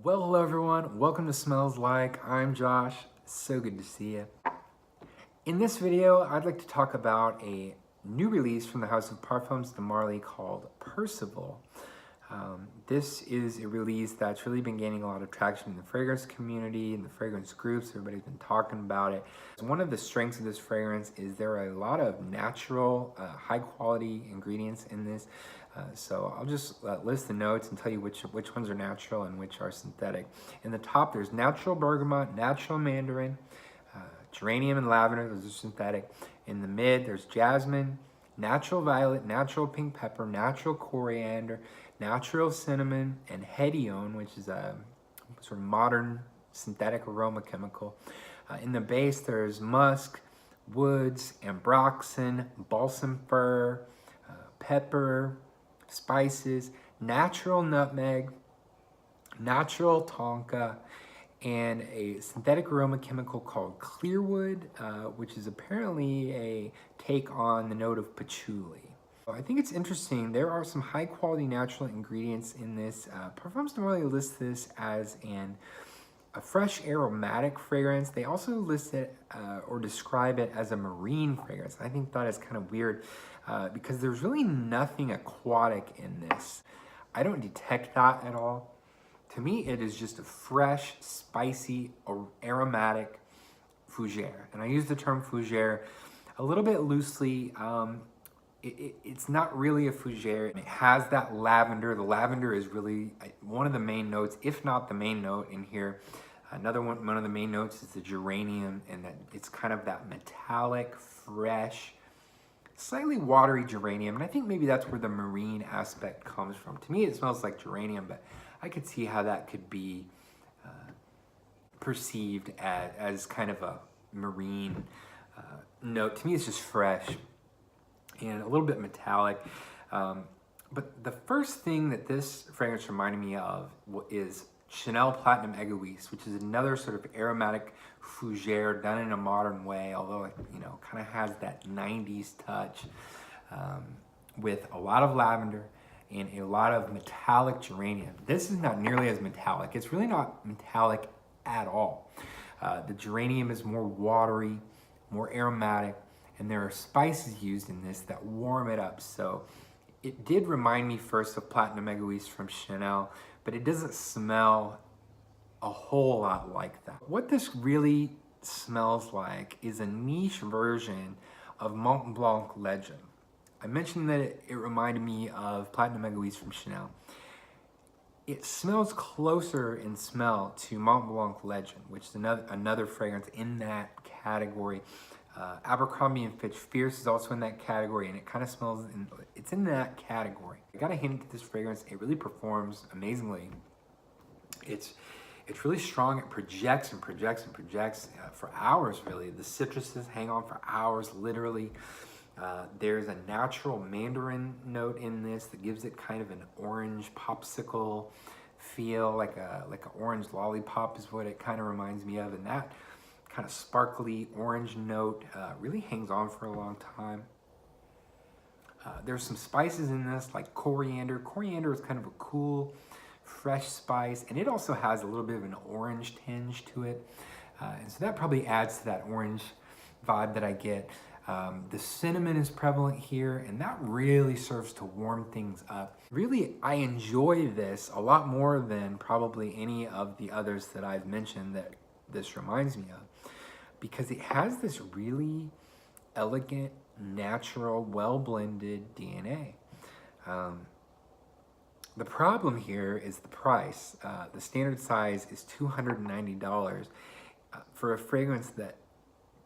Well, hello everyone. Welcome to Smells Like. I'm Josh. So good to see you. In this video, I'd like to talk about a new release from the house of Parfums de Marly called Percival. This is a release that's really been gaining a lot of traction in the fragrance community, in the fragrance groups. Everybody's been talking about it. One of the strengths of this fragrance is there are a lot of natural, high quality ingredients in this. So I'll just list the notes and tell you which ones are natural and which are synthetic. In the top, there's natural bergamot, natural mandarin, geranium and lavender, those are synthetic. In the mid, there's jasmine, natural violet, natural pink pepper, natural coriander, natural cinnamon, and hedione, which is a sort of modern synthetic aroma chemical. In the base, there's musk, woods, ambroxan, balsam fir, pepper, spices, natural nutmeg, natural tonka, and a synthetic aroma chemical called clearwood, which is apparently a take on the note of patchouli. I think it's interesting. There are some high quality natural ingredients in this. Parfums de Marly lists this as a fresh aromatic fragrance. They also list it or describe it as a marine fragrance. I think that is kind of weird because there's really nothing aquatic in this. I don't detect that at all. To me, it is just a fresh, spicy, aromatic fougere. And I use the term fougere a little bit loosely. It's not really a fougere. It has that lavender. The lavender is really one of the main notes, if not the main note in here. Another one of the main notes is the geranium, and that it's kind of that metallic, fresh, slightly watery geranium. And I think maybe that's where the marine aspect comes from. To me, it smells like geranium, but I could see how that could be perceived as kind of a marine note. To me, it's just fresh and a little bit metallic. But the first thing that this fragrance reminded me of is Chanel Platinum Egoist, which is another sort of aromatic fougere done in a modern way, although it kind of has that 90s touch with a lot of lavender and a lot of metallic geranium. This is not nearly as metallic. It's really not metallic at all. The geranium is more watery, more aromatic, and there are spices used in this that warm it up. So it did remind me first of Platinum Egoist from Chanel, but it doesn't smell a whole lot like that. What this really smells like is a niche version of Mont Blanc Legend. I mentioned that it reminded me of Platinum Egoist from Chanel. It smells closer in smell to Mont Blanc Legend, which is another fragrance in that category. Abercrombie & Fitch Fierce is also in that category, and it kind of smells, it's in that category. I got a hint at this fragrance. It really performs amazingly. It's really strong. It projects and projects and projects for hours, really. The citruses hang on for hours, literally. There's a natural mandarin note in this that gives it kind of an orange popsicle feel, like an orange lollipop is what it kind of reminds me of. And that kind of sparkly orange note really hangs on for a long time. There's some spices in this like coriander. Coriander is kind of a cool, fresh spice, and it also has a little bit of an orange tinge to it. And so that probably adds to that orange vibe that I get. The cinnamon is prevalent here, and that really serves to warm things up. Really, I enjoy this a lot more than probably any of the others that I've mentioned that this reminds me of, because it has this really elegant, natural, well-blended DNA. The problem here is the price. The standard size is $290 for a fragrance that,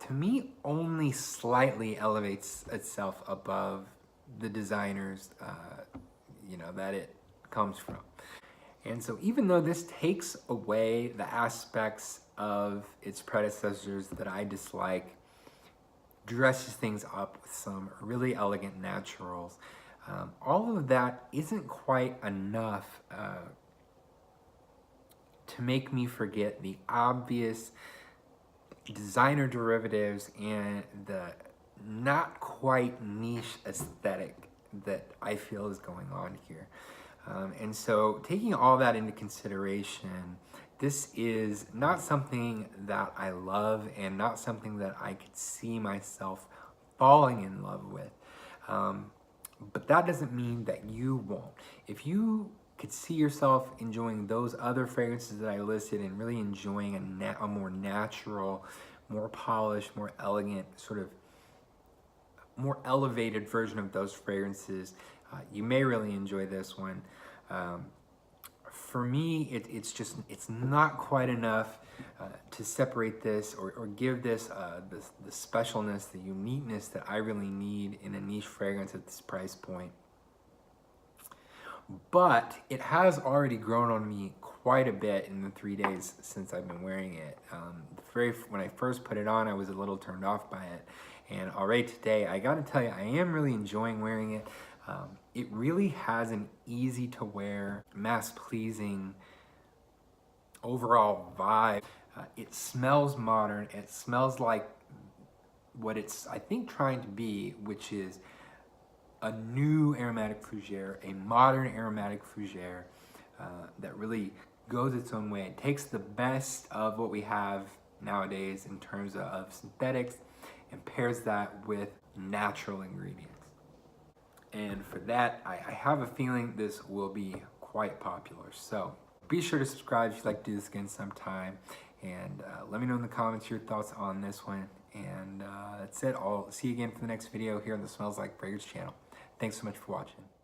to me, only slightly elevates itself above the designers, that it comes from. And so even though this takes away the aspects of its predecessors that I dislike, dresses things up with some really elegant naturals, all of that isn't quite enough to make me forget the obvious designer derivatives and the not quite niche aesthetic that I feel is going on here. And so taking all that into consideration, this is not something that I love and not something that I could see myself falling in love with. But that doesn't mean that you won't. If you could see yourself enjoying those other fragrances that I listed and really enjoying a more natural, more polished, more elegant, sort of more elevated version of those fragrances, you may really enjoy this one. For me, it's not quite enough to separate this or give this the specialness, the uniqueness that I really need in a niche fragrance at this price point. But it has already grown on me quite a bit in the 3 days since I've been wearing it. When I first put it on, I was a little turned off by it. And already today, I gotta tell you, I am really enjoying wearing it. It really has an easy to wear, mass-pleasing overall vibe. It smells modern. It smells like what it's, I think, trying to be, which is a new aromatic fougere, a modern aromatic fougere that really goes its own way. It takes the best of what we have nowadays in terms of synthetics and pairs that with natural ingredients. And for that, I have a feeling this will be quite popular. So be sure to subscribe if you'd like to do this again sometime. And let me know in the comments your thoughts on this one. And that's it. I'll see you again for the next video here on the Smells Like Fragrance channel. Thanks so much for watching.